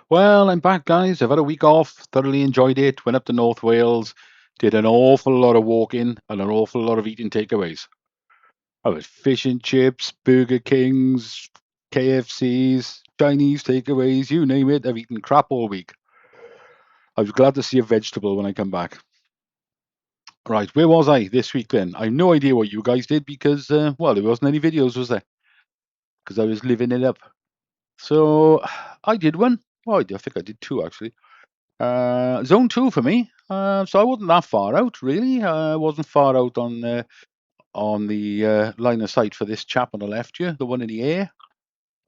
Well, I'm back, guys. I've had a week off, thoroughly enjoyed it. Went up to North Wales, did an awful lot of walking and an awful lot of eating takeaways. I was fish and chips, Burger Kings, KFCs, Chinese takeaways, you name it. I've eaten crap all week. I was glad to see a vegetable when I come back. Right, where was I this week then? I have no idea what you guys did because, well, there wasn't any videos, was there? Because I was living it up. So I did one. Oh, I think I did two actually. Zone 2 for me. So I wasn't that far out, really. I wasn't far out on the line of sight for this chap on the left here, the one in the air.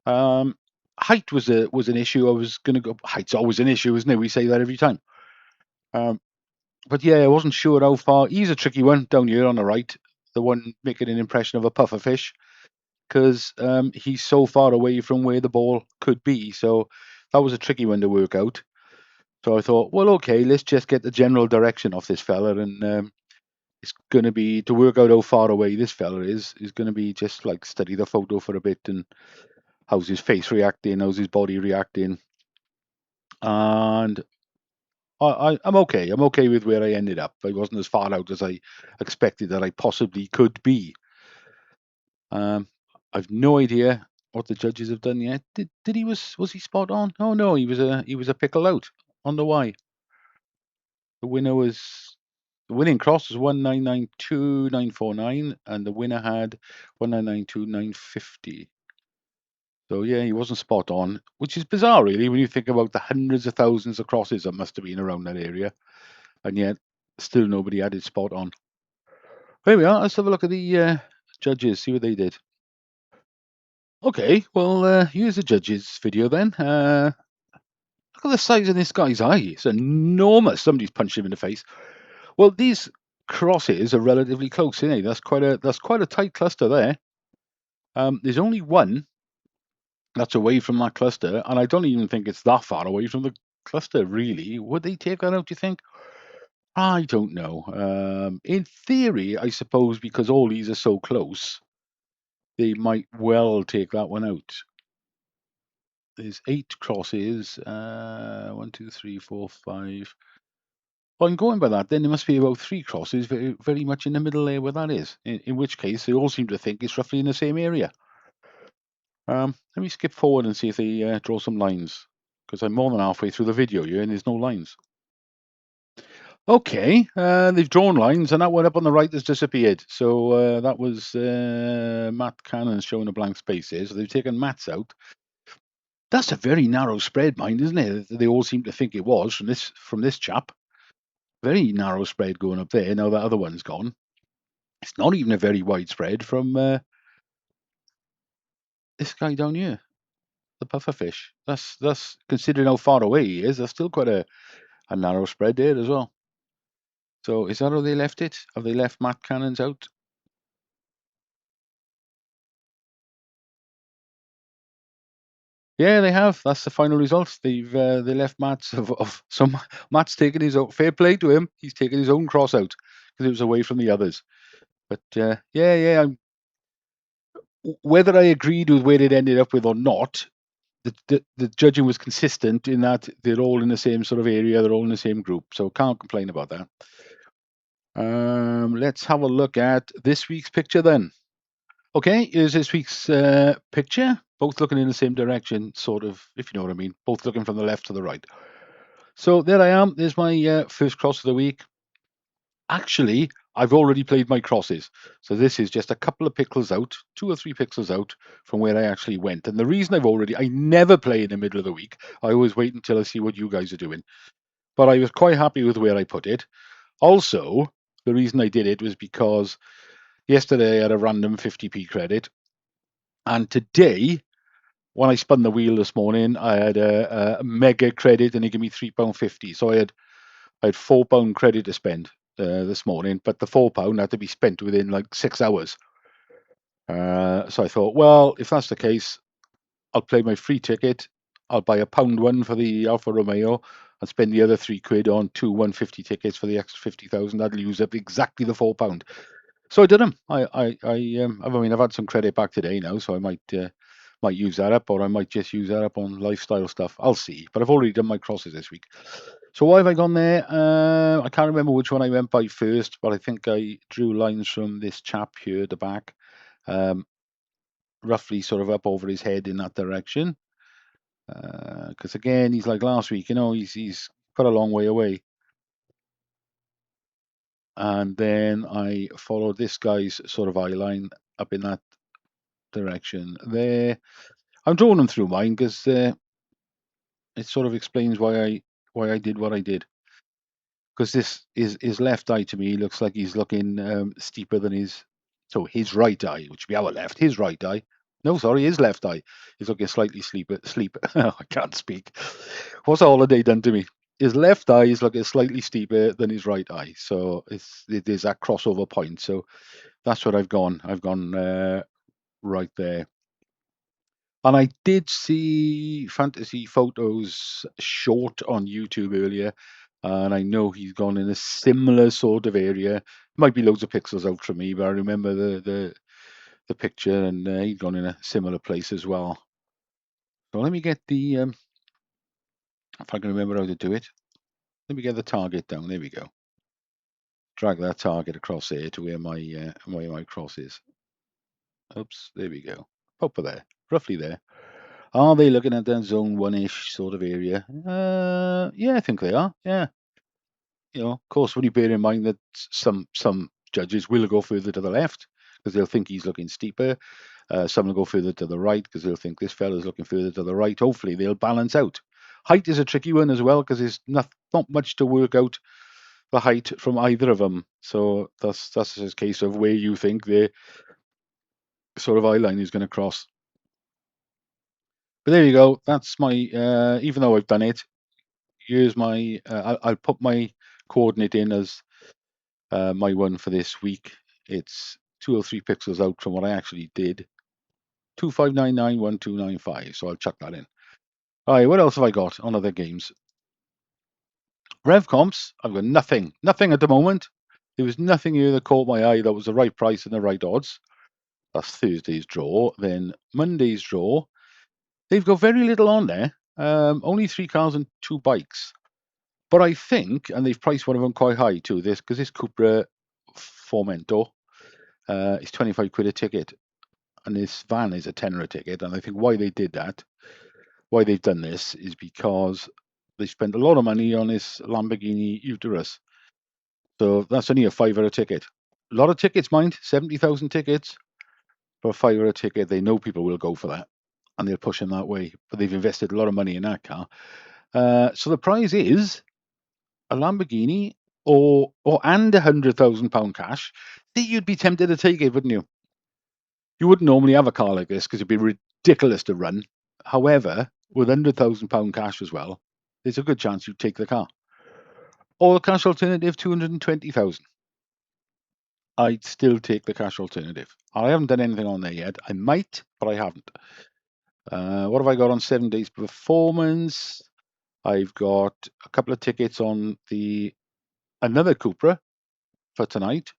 Height was an issue. I was going to go. Height's always an issue, isn't it? We say that every time. Um, but yeah, I wasn't sure how far. He's a tricky one down here on the right, the one making an impression of a pufferfish, because he's so far away from where the ball could be. So that was a tricky one to work out. So I thought, well, okay, let's just get the general direction of this fella, and it's going to be to work out how far away this fella is going to be just like study the photo for a bit and how's his face reacting, how's his body reacting, and I'm okay. I'm okay with where I ended up. I wasn't as far out as I expected that I possibly could be. Um, I've no idea what the judges have done yet. Did he was he spot on? Oh no, he was a pickle out on the Y. The winner was the winning cross was 1992949, and the winner had 1992950. So yeah, he wasn't spot on, which is bizarre, really, when you think about the hundreds of thousands of crosses that must have been around that area, and yet still nobody had it spot on. There we are. Let's have a look at the judges, see what they did. Okay, well, here's the judges' video then. Look at the size of this guy's eye. It's enormous. Somebody's punched him in the face. Well, these crosses are relatively close, isn't it? That's quite a tight cluster there. There's only one that's away from that cluster, and I don't even think it's that far away from the cluster, really. Would they take that out, do you think? I don't know. In theory, I suppose because all these are so close, they might well take that one out. There's 8 crosses. 1, 2, 3, 4, 5. Well, I'm going by that. Then there must be about 3 crosses very, very much in the middle there where that is. In which case, they all seem to think it's roughly in the same area. Let me skip forward and see if they draw some lines, because I'm more than halfway through the video here and there's no lines. Okay, they've drawn lines, and that one up on the right has disappeared. So that was Matt Cannon showing a blank space here. So they've taken Matt's out. That's a very narrow spread, mind, isn't it? They all seem to think it was from this chap. Very narrow spread going up there. Now that other one's gone. It's not even a very wide spread from this guy down here, the pufferfish. That's considering how far away he is. That's still quite a narrow spread there as well. So is that how they left it? Have they left Matt Cannons out? Yeah, they have. That's the final result. They left Matt's Matt's taken his own. Fair play to him. He's taken his own cross out because it was away from the others. But yeah. Whether I agreed with where it ended up with or not, the judging was consistent in that they're all in the same sort of area. They're all in the same group, so can't complain about that. Let's have a look at this week's picture then. Okay, here's this week's picture. Both looking in the same direction, sort of, if you know what I mean. Both looking from the left to the right. So there I am. There's my first cross of the week. Actually, I've already played my crosses. So this is just a couple of pixels out, 2 or 3 pixels out from where I actually went. And the reason I never play in the middle of the week. I always wait until I see what you guys are doing. But I was quite happy with where I put it. Also, the reason I did it was because yesterday I had a random 50p credit. And today, when I spun the wheel this morning, I had a mega credit and it gave me £3.50. So I had £4 credit to spend this morning, but the £4 had to be spent within like 6 hours. So I thought, well, if that's the case, I'll play my free ticket. I'll buy a £1 for the Alfa Romeo and spend the other £3 on 2 150 tickets for the extra 50,000. I'll use up exactly the £4. So I did them. I mean, I've had some credit back today now, so I might might use that up, or I might just use that up on lifestyle stuff. I'll see. But I've already done my crosses this week. So why have I gone there? I can't remember which one I went by first, but I think I drew lines from this chap here at the back, roughly sort of up over his head in that direction. Because again, he's like last week, he's quite a long way away. And then I followed this guy's sort of eye line up in that direction there. I'm drawing them through mine because it sort of explains why I did what I did. Because this is his left eye to me looks like he's looking steeper than his right eye, which would be our left, his right eye. No, sorry, his left eye is looking slightly sleep. I can't speak. What's a holiday done to me? His left eye is looking slightly steeper than his right eye, so it is that crossover point. So that's what I've gone. I've gone right there. And I did see Fantasy Photos short on YouTube earlier, and I know he's gone in a similar sort of area. Might be loads of pixels out from me, but I remember the picture, and he'd gone in a similar place as well. So let me get if I can remember how to do it. Let me get the target down. There we go. Drag that target across there to where my cross is. Oops, there we go. Over there, roughly there. Are they looking at that zone one-ish sort of area? Yeah, I think they are. Yeah. Of course, when you bear in mind that some judges will go further to the left because they'll think he's looking steeper. Some will go further to the right because they'll think this fella's looking further to the right. Hopefully, they'll balance out. Height is a tricky one as well because there's not much to work out the height from either of them. So that's a case of where you think their sort of eye line is going to cross. But there you go. That's my. Even though I've done it, here's my. I'll put my coordinate in as my one for this week. It's 203 pixels out from what I actually did. 25991295. So I'll chuck that in. All right, what else have I got on other games? Revcomps, I've got nothing at the moment. There was nothing here that caught my eye that was the right price and the right odds. That's Thursday's draw. Then Monday's draw. They've got very little on there. Only 3 cars and 2 bikes. But I think, and they've priced one of them quite high too, because this Cupra Formento is 25 quid a ticket. And this van is a tenner a ticket. And I think why they did that, why they've done this, is because they spent a lot of money on this Lamborghini Uterus. So that's only a £5 a ticket. A lot of tickets, mind, 70,000 tickets for a £5 a ticket. They know people will go for that, and they'll push them that way. But they've invested a lot of money in that car. So the prize is a Lamborghini or and £100,000 cash. See, you'd be tempted to take it, wouldn't you? You wouldn't normally have a car like this because it'd be ridiculous to run. However, with £100,000 cash as well, there's a good chance you'd take the car. Or the cash alternative, 220,000. I'd still take the cash alternative. I haven't done anything on there yet. I might, but I haven't. What have I got on 7 days performance? I've got a couple of tickets on another Cupra for tonight,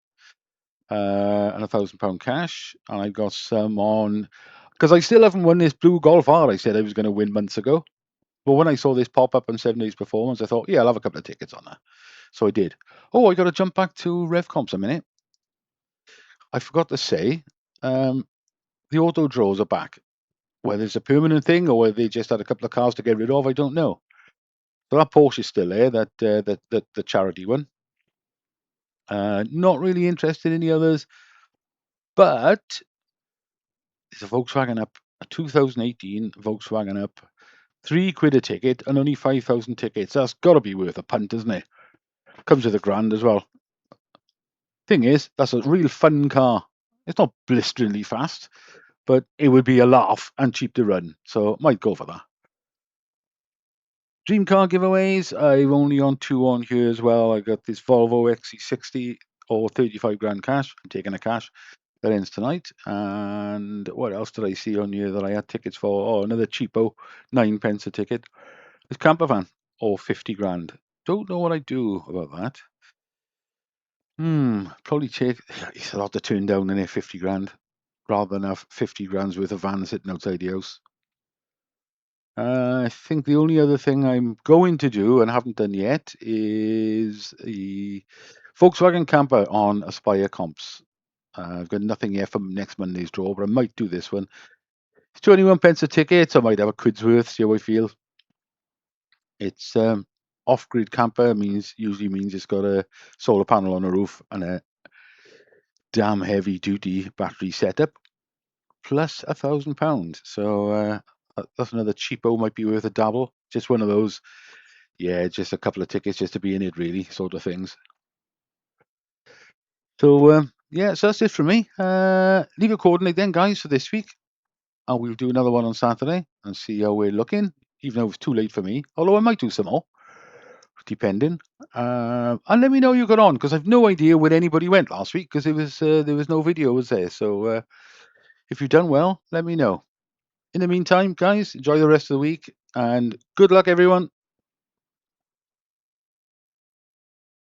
and £1,000 cash. And I've got some on because I still haven't won this blue Golf R I said I was going to win months ago. But when I saw this pop up on 7 days performance, I thought, yeah, I'll have a couple of tickets on that. So I did. Oh, I got to jump back to Revcomps a minute. I forgot to say, the auto draws are back. Whether it's a permanent thing or whether they just had a couple of cars to get rid of, I don't know. So that Porsche is still there, that the charity one. Not really interested in the others, but there's a Volkswagen up, a 2018 Volkswagen up, £3 a ticket and only 5,000 tickets. That's got to be worth a punt, isn't it? Comes with a grand as well. Thing is, that's a real fun car. It's not blisteringly fast, but it would be a laugh and cheap to run. So might go for that. Dream car giveaways. I've only on 2 on here as well. I got this Volvo XC60 or 35 grand cash. I'm taking a cash. That ends tonight. And what else did I see on here that I had tickets for? Oh, another cheapo, 9 pence a ticket. This camper van or 50 grand. Don't know what I do about that. Probably take. It's a lot to turn down in there, 50 grand. rather than have 50 grand's worth of vans sitting outside the house. I think the only other thing I'm going to do and haven't done yet is the Volkswagen camper on Aspire Comps. I've got nothing yet for next Monday's draw, but I might do this one. It's 21 pence a ticket, so I might have a quid's worth, see how I feel. It's off-grid camper, usually means it's got a solar panel on the roof and a damn heavy-duty battery setup, plus £1,000. So that's another cheapo, might be worth a dabble. Just one of those, yeah, just a couple of tickets just to be in it, really, sort of things. So yeah, so that's it from me. Leave a coordinate then, guys, for this week. And we'll do another one on Saturday and see how we're looking, even though it's too late for me. Although I might do some more, depending. And let me know you got on, because I've no idea where anybody went last week, because there was no video, was there? So if you've done well, let me know. In the meantime, guys, enjoy the rest of the week, and good luck, everyone.